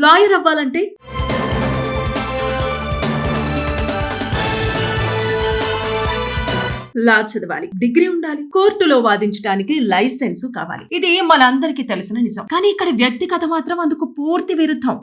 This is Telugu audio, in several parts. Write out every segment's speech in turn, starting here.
లాయర్ అవ్వాలంటే లా చదవాలి, డిగ్రీ ఉండాలి, కోర్టులో వాదించడానికి లైసెన్స్ కావాలి. ఇది మనందరికీ తెలిసిన నిజం. కానీ ఇక్కడ వ్యక్తిగత మాత్రం అందుకు పూర్తి విరుద్ధం.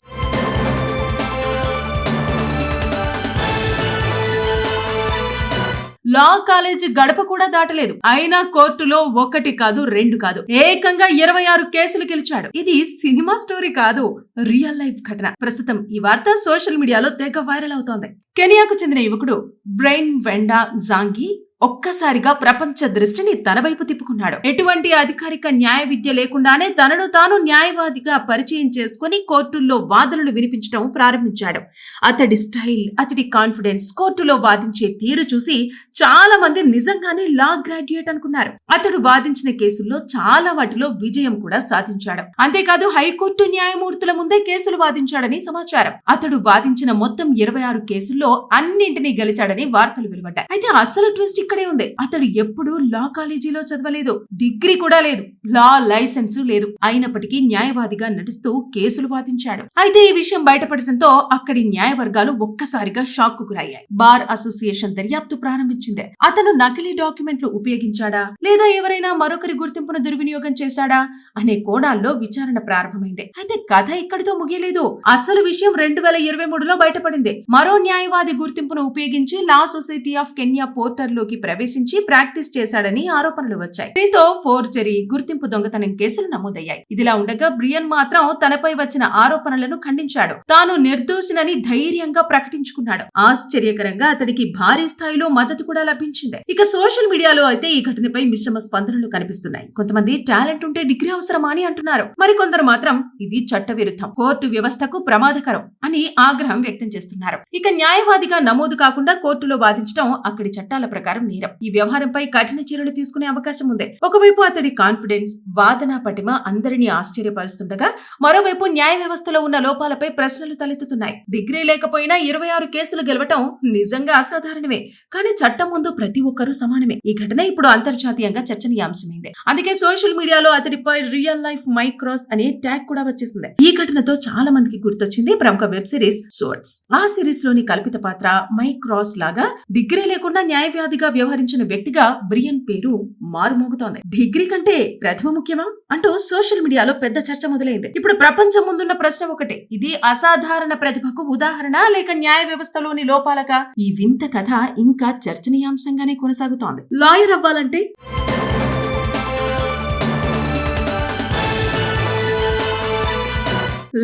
లా కాలేజ్ గడప కూడా దాటలేదు. అయినా కోర్టులో 1 కాదు 2 కాదు, ఏకంగా 26 కేసులు గెలిచాడు. ఇది సినిమా స్టోరీ కాదు, రియల్ లైఫ్ ఘటన. ప్రస్తుతం ఈ వార్త సోషల్ మీడియాలో తెగ వైరల్ అవుతోంది. కెనియాకు చెందిన యువకుడు బ్రెయిన్ వెండా జాంగి ఒక్కసారిగా ప్రపంచ దృష్టిని తన వైపు తిప్పుకున్నాడు. ఎటువంటి అధికారిక న్యాయ విద్య లేకుండానే తనను తాను న్యాయవాదిగా పరిచయం చేసుకుని కోర్టుల్లో వాదనలు వినిపించడం ప్రారంభించాడు. అతడి స్టైల్, అతడి కాన్ఫిడెన్స్, కోర్టులో వాదించే తీరు చూసి చాలా మంది నిజంగానే లా గ్రాడ్యుయేట్ అనుకున్నారు. అతడు వాదించిన కేసుల్లో చాలా వాటిలో విజయం కూడా సాధించాడు. అంతేకాదు హైకోర్టు న్యాయమూర్తుల ముందే కేసులు వాదించాడని సమాచారం. అతడు వాదించిన మొత్తం 26 కేసుల్లో అన్నింటినీ గెలిచాడని వార్తలు వెలువడ్డాయి. అయితే అసలు ట్విస్ట్ ఇక్కడే ఉంది. అతడు ఎప్పుడూ లా కాలేజీలో చదవలేదు, డిగ్రీ కూడా లేదు, లా లైసెన్స్ లేదు. అయినప్పటికీ న్యాయవాదిగా నటిస్తూ కేసులు వాదించాడు. అయితే ఈ విషయం బయటపడటంతో అక్కడి న్యాయవర్గాలు ఒక్కసారిగా షాక్ కు గురయ్యాయి. బార్ అసోసియేషన్ దర్యాప్తు ప్రారంభించింది. అతను నకిలీ డాక్యుమెంట్లు ఉపయోగించాడా లేదా ఎవరైనా మరొకరి గుర్తింపును దుర్వినియోగం చేశాడా అనే కోణాల్లో విచారణ ప్రారంభమైంది. అయితే కథ ఇక్కడితో ముగియలేదు. అసలు విషయం 2023లో బయటపడింది. మరో న్యాయవాది గుర్తింపును ఉపయోగించి లా సొసైటీ ఆఫ్ కెన్యా పోర్టల్లోకి ప్రవేశించి ప్రాక్టీస్ చేశాడని ఆరోపణలు వచ్చాయి. దీంతో ఫోర్జరీ, గుర్తింపు దొంగతనం కేసులు నమోదయ్యాయి. ఇదిలా ఉండగా బ్రియన్ మాత్రం తనపై వచ్చిన ఆరోపణలను ఖండించాడు. తాను నిర్దోషినని ధైర్యంగా ప్రకటించుకున్నాడు. ఆశ్చర్యకరంగా అతడికి భారీ స్థాయిలో మద్దతు కూడా లభించింది. ఇక సోషల్ మీడియాలో అయితే ఈ ఘటనపై మిశ్రమ స్పందనలు కనిపిస్తున్నాయి. కొంతమంది టాలెంట్ ఉంటే డిగ్రీ అవసరమా అని అంటున్నారు. మరికొందరు మాత్రం ఇది చట్టవిరుద్ధం, కోర్టు వ్యవస్థకు ప్రమాదకరం అని ఆగ్రహం వ్యక్తం చేస్తున్నారు. ఇక న్యాయవాదిగా నమోదు కాకుండా కోర్టులో వాదించడం అక్కడి చట్టాల ప్రకారం నేరం. ఈ వ్యవహారంపై కఠిన చర్యలు తీసుకునే అవకాశం ఉంది. ఒకవైపు అతడి కాన్ఫిడెన్స్, వాదనా పటిమ అందరినీ ఆశ్చర్యపరుస్తుండగా మరోవైపు న్యాయ వ్యవస్థలో ఉన్న లోపాలపై ప్రశ్నలు తలెత్తుతున్నాయి. డిగ్రీ లేకపోయినా 26 కేసులు గెలవటం నిజంగా అసాధారణమే. కానీ చట్టం ముందు ప్రతి ఒక్కరూ సమానమే. ఈ ఘటన ఇప్పుడు అంతర్జాతీయంగా చర్చనీయాంశమైంది. అందుకే సోషల్ మీడియాలో అతడిపై రియల్ లైఫ్ మైక్రాస్ అనే ట్యాగ్ కూడా వచ్చేసింది. ఈ ఘటనతో చాలా మందికి గుర్తొచ్చింది ప్రముఖ వెబ్ సిరీస్ సోర్ట్స్. ఆ సిరీస్ లోని కల్పిత పాత్ర మైక్రాస్ లాగా డిగ్రీ లేకుండా న్యాయవాదిగా వ్యవహరించిన వ్యక్తిగా బ్రియన్ పేరు మారుమోగుతోంది. డిగ్రీ కంటే ప్రతిభ ముఖ్యమా అంటూ సోషల్ మీడియాలో పెద్ద చర్చ మొదలైంది. ఇప్పుడు ప్రపంచం ముందున్న ప్రశ్న ఒకటే, ఇది అసాధారణ ప్రతిభకు ఉదాహరణ లేక న్యాయ వ్యవస్థలోని లోపాలక? ఈ వింత కథ ఇంకా చర్చనీయాంశంగానే కొనసాగుతోంది. లాయర్ అవ్వాలంటే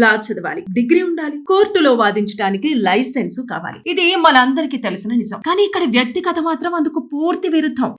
లా చదవాలి, డిగ్రీ ఉండాలి, కోర్టులో వాదించడానికి లైసెన్స్ కావాలి. ఇది మనందరికీ తెలిసిన నిజం. కానీ ఇక్కడ వ్యక్తిగత మాత్రం అందుకు పూర్తి విరుద్ధం.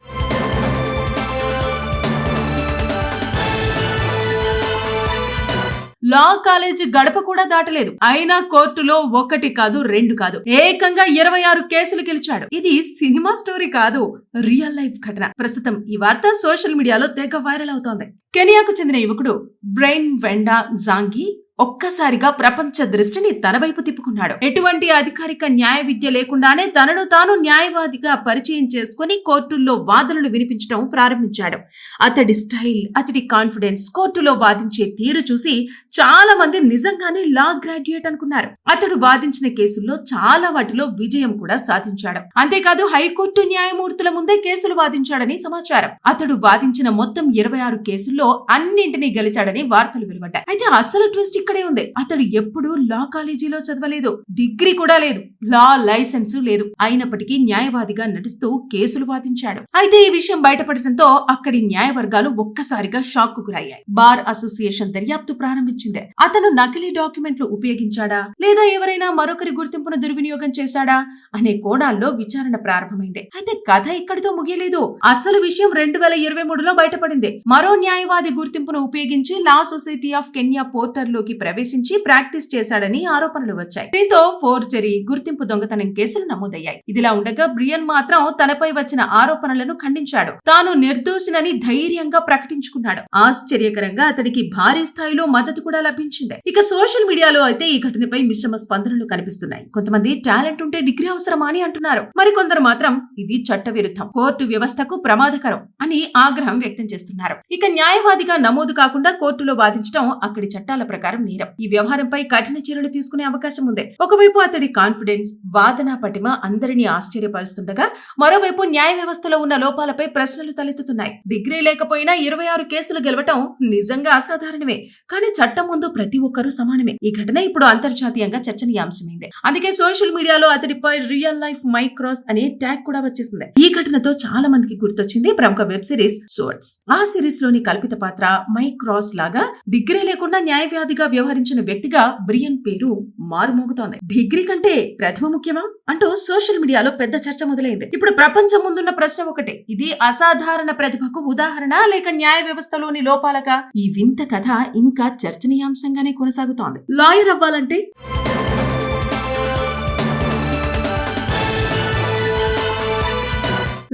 లా కాలేజ్ గడప కూడా దాటలేదు. అయినా కోర్టులో 1 కాదు 2 కాదు, ఏకంగా 26 కేసులు గెలిచాడు. ఇది సినిమా స్టోరీ కాదు, రియల్ లైఫ్ ఘటన. ప్రస్తుతం ఈ వార్త సోషల్ మీడియాలో తెగ వైరల్ అవుతోంది. కెనియాకు చెందిన యువకుడు బ్రెయిన్ వెండా జాంగి ఒక్కసారిగా ప్రపంచ దృష్టిని తన వైపు తిప్పుకున్నాడు. ఎటువంటి అధికారిక న్యాయ విద్య లేకుండానే తనను తాను న్యాయవాదిగా పరిచయం చేసుకుని కోర్టుల్లో వాదనలు వినిపించడం ప్రారంభించాడు. అతడి స్టైల్, అతడి కాన్ఫిడెన్స్, కోర్టులో వాదించే తీరు చూసి చాలా మంది నిజంగానే లా గ్రాడ్యుయేట్ అనుకున్నారు. అతడు వాదించిన కేసుల్లో చాలా వాటిలో విజయం కూడా సాధించాడు. అంతేకాదు హైకోర్టు న్యాయమూర్తుల ముందే కేసులు వాదించాడని సమాచారం. అతడు వాదించిన మొత్తం 26 కేసుల్లో అన్నింటినీ గెలిచాడని వార్తలు వెలువడ్డాయి. అయితే అసలు ట్విస్ట్ ఇక్కడే ఉంది. అతడు ఎప్పుడూ లా కాలేజీలో చదవలేదు, డిగ్రీ కూడా లేదు, లా లైసెన్స్ లేదు. అయినప్పటికీ న్యాయవాదిగా నటిస్తూ కేసులు వాదించాడు. అయితే ఈ విషయం బయటపడటంతో అక్కడి న్యాయవర్గాలు ఒక్కసారిగా షాక్ కు గురయ్యాయి. బార్ అసోసియేషన్ దర్యాప్తు ప్రారంభించింది. అతను నకిలీ డాక్యుమెంట్లు ఉపయోగించాడా లేదా ఎవరైనా మరొకరి గుర్తింపును దుర్వినియోగం చేశాడా అనే కోణాల్లో విచారణ ప్రారంభమైంది. అయితే కథ ఇక్కడితో ముగియలేదు. అసలు విషయం 2023లో బయటపడింది. మరో న్యాయవాది గుర్తింపును ఉపయోగించి లా సొసైటీ ఆఫ్ కెన్యా పోర్టల్లోకి ప్రవేశించి ప్రాక్టీస్ చేశాడని ఆరోపణలు వచ్చాయి. దీంతో ఫోర్జరీ, గుర్తింపు దొంగతనం కేసులు నమోదయ్యాయి. ఇదిలా ఉండగా బ్రియన్ మాత్రం తనపై వచ్చిన ఆరోపణలను ఖండించాడు. తాను నిర్దోషినని ధైర్యంగా ప్రకటించుకున్నాడు. ఆశ్చర్యకరంగా అతడికి భారీ స్థాయిలో మద్దతు కూడా లభించింది. ఇక సోషల్ మీడియాలో అయితే ఈ ఘటనపై మిశ్రమ స్పందనలు కనిపిస్తున్నాయి. కొంతమంది టాలెంట్ ఉంటే డిగ్రీ అవసరమా అని అంటున్నారు. మరికొందరు మాత్రం ఇది చట్టవిరుద్ధం, కోర్టు వ్యవస్థకు ప్రమాదకరం అని ఆగ్రహం వ్యక్తం చేస్తున్నారు. ఇక న్యాయవాదిగా నమోదు కాకుండా కోర్టులో వాదించడం అక్కడి చట్టాల ప్రకారం నేరం. ఈ వ్యవహారంపై కఠిన చర్యలు తీసుకునే అవకాశం ఉంది. ఒకవైపు అతడి కాన్ఫిడెన్స్, వాదన పటిమ అందరినీ ఆశ్చర్యపరుస్తుండగా, మరోవైపు న్యాయ వ్యవస్థలో ఉన్న లోపాలపై ప్రశ్నలు తలెత్తుతున్నాయి. డిగ్రీ లేకపోయినా 26 కేసులు గెలవటం నిజంగా అసాధారణమే. కానీ చట్టం ముందు ప్రతి ఒక్కరూ సమానమే. ఈ ఘటన ఇప్పుడు అంతర్జాతీయంగా చర్చనీయాంశమైంది. అందుకే సోషల్ మీడియాలో అతడిపై రియల్ లైఫ్ మైక్రాస్ అనే ట్యాగ్ కూడా వచ్చేసింది. ఈ ఘటనతో చాలా మందికి గుర్తొచ్చింది ప్రముఖ వెబ్ సిరీస్ సూట్స్. ఆ సిరీస్ లోని కల్పిత పాత్ర మైక్ రాస్ లాగా డిగ్రీ లేకుండా న్యాయవాదిగా వ్యవహరించిన వ్యక్తిగా బ్రియన్ పేరు మారుమోగుతోంది. డిగ్రీ కంటే ప్రతిభ ముఖ్యమా అంటూ సోషల్ మీడియాలో పెద్ద చర్చ మొదలైంది. ఇప్పుడు ప్రపంచం ముందున్న ప్రశ్న ఒకటే, ఇది అసాధారణ ప్రతిభకు ఉదాహరణ లేక న్యాయ వ్యవస్థలోని లోపాలక? ఈ వింత కథ ఇంకా చర్చనీయాంశంగానే కొనసాగుతోంది. లాయర్ అవ్వాలంటే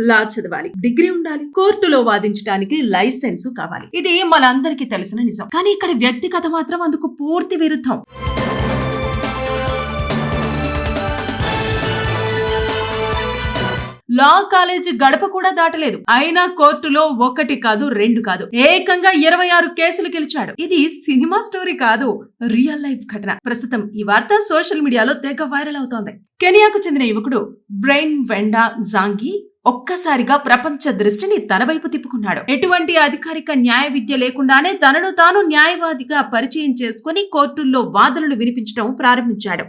లా చదవాలి, డిగ్రీ ఉండాలి, కోర్టులో వాదించడానికి లైసెన్స్ కావాలి. ఇది మనందరికీ తెలిసిన నిజం. కానీ ఇక్కడ వ్యక్తి కథ మాత్రం అందుకు పూర్తి విరుద్ధం. లా కాలేజ్ గడప కూడా దాటలేదు. అయినా కోర్టులో 1 కాదు 2 కాదు, ఏకంగా 26 కేసులు గెలిచాడు. ఇది సినిమా స్టోరీ కాదు, రియల్ లైఫ్ ఘటన. ప్రస్తుతం ఈ వార్త సోషల్ మీడియాలో తెగ వైరల్ అవుతోంది. కెనియాకు చెందిన యువకుడు బ్రెయిన్ వెండా జాంగి ఒక్కసారిగా ప్రపంచ దృష్టిని తన వైపు తిప్పుకున్నాడు. ఎటువంటి అధికారిక న్యాయ విద్య లేకుండానే తనను తాను న్యాయవాదిగా పరిచయం చేసుకుని కోర్టుల్లో వాదనలు వినిపించడం ప్రారంభించాడు.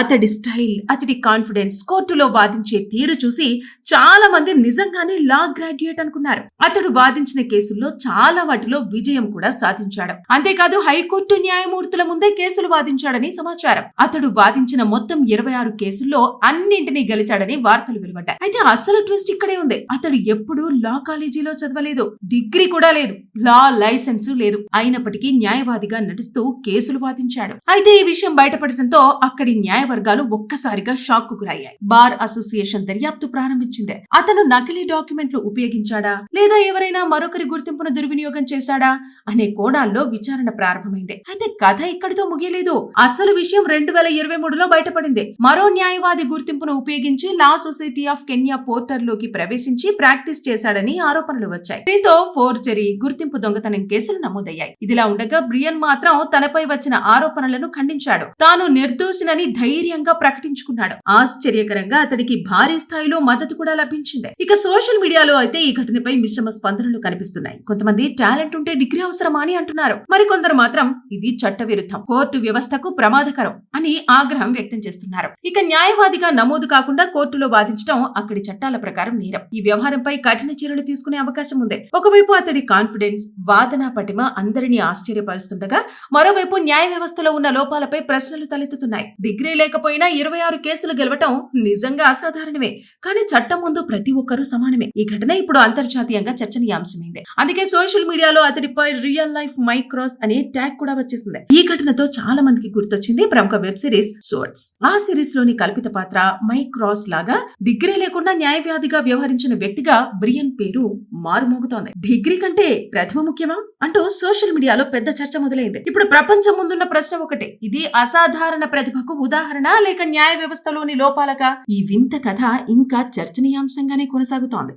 అతడి స్టైల్, అతడి కాన్ఫిడెన్స్, కోర్టులో వాదించే తీరు చూసి చాలా మంది నిజంగానే లా గ్రాడ్యుయేట్ అనుకున్నారు. అతడు వాదించిన కేసుల్లో చాలా వాటిలో విజయం కూడా సాధించాడు. అంతేకాదు హైకోర్టు న్యాయమూర్తుల ముందే కేసులు వాదించాడని సమాచారం. అతడు వాదించిన మొత్తం 26 కేసుల్లో అన్నింటినీ గెలిచాడని వార్తలు వెలువడ్డాయి. అయితే అసలు ట్విస్ట్ ఇక్కడే ఉంది. అతడు ఎప్పుడూ లా కాలేజీలో చదవలేదు, డిగ్రీ కూడా లేదు, లా లైసెన్స్ లేదు. అయినప్పటికీ న్యాయవాదిగా నటిస్తూ కేసులు వాదించాడు. అయితే ఈ విషయం బయటపడటంతో అక్కడి న్యాయ వర్గాలు ఒక్కసారిగా షాక్ కు గురయ్యాయి. బార్ అసోసియేషన్ దర్యాప్తు ప్రారంభించింది. అతను నకిలీ డాక్యుమెంట్లు ఉపయోగించాడా లేదా ఎవరైనా మరొకరి గుర్తింపును దుర్వినియోగం చేశాడా అనే కోణాల్లో విచారణ ప్రారంభమైంది. అయితే కథ ఇక్కడితో ముగియలేదు. అసలు విషయం 2023లో బయటపడింది. మరో న్యాయవాది గుర్తింపును ఉపయోగించి లా సొసైటీ ఆఫ్ కెన్యా పోర్టల్లోకి ప్రవేశించి ప్రాక్టీస్ చేశాడని ఆరోపణలు వచ్చాయి. దీంతో ఫోర్జరీ, గుర్తింపు దొంగతనం కేసులు నమోదయ్యాయి. ఇదిలా ఉండగా బ్రియన్ మాత్రం తనపై వచ్చిన ఆరోపణలను ఖండించాడు. తాను నిర్దోషినని ధైర్యంగా ప్రకటించుకున్నాడు. ఆశ్చర్యకరంగా అతడికి భారీ స్థాయిలో మద్దతు కూడా లభించింది. ఇక సోషల్ మీడియాలో అయితే ఈ ఘటనపై మిశ్రమ స్పందనలు కనిపిస్తున్నాయి. కొంతమంది టాలెంట్ ఉంటే డిగ్రీ అవసరమా అని అంటున్నారు. మరికొందరు మాత్రం ఇది చట్ట విరుద్ధం, కోర్టు వ్యవస్థకు ప్రమాదకరం అని ఆగ్రహం వ్యక్తం చేస్తున్నారు. ఇక న్యాయవాదిగా నమోదు కాకుండా కోర్టులో వాదించడం అక్కడి చట్టాల ప్రకారం నేరం. ఈ వ్యవహారంపై కఠిన చర్యలు తీసుకునే అవకాశం ఉంది. ఒకవైపు అతడి కాన్ఫిడెన్స్, వాదన పటిమ అందరినీ ఆశ్చర్యపరుస్తుండగా, మరోవైపు న్యాయ వ్యవస్థలో ఉన్న లోపాలపై ప్రశ్నలు తలెత్తుతున్నాయి. డిగ్రీ లేకపోయినా 26 కేసులు గెలవటం నిజంగా అసాధారణమే. కానీ చట్టం ముందు ప్రతి ఒక్కరూ సమానమే. ఈ ఘటన ఇప్పుడు అంతర్జాతీయంగా చర్చనీయాంశమైంది. అందుకే సోషల్ మీడియాలో అతడిపై రియల్ లైఫ్ మైక్రాస్ అనే ట్యాగ్ కూడా వచ్చేసింది. ఈ ఘటనతో చాలా మందికి గుర్తొచ్చింది ప్రముఖ వెబ్ సిరీస్ సూట్స్. ఆ సిరీస్ లోని కల్పిత పాత్ర మైక్ రాస్ లాగా డిగ్రీ లేకుండా న్యాయవాదిగా వ్యవహరించిన వ్యక్తిగా బ్రియన్ పేరు మారుమోగుతోంది. డిగ్రీ కంటే ప్రతిభ ముఖ్యమా అంటూ సోషల్ మీడియాలో పెద్ద చర్చ మొదలైంది. ఇప్పుడు ప్రపంచం ముందున్న ప్రశ్న ఒకటే, ఇది అసాధారణ ప్రతిభకు ఉదాహరణ లేక న్యాయ వ్యవస్థలోని లోపాలక? ఈ వింత కథ ఇంకా చర్చనీయాంశంగానే కొనసాగుతోంది.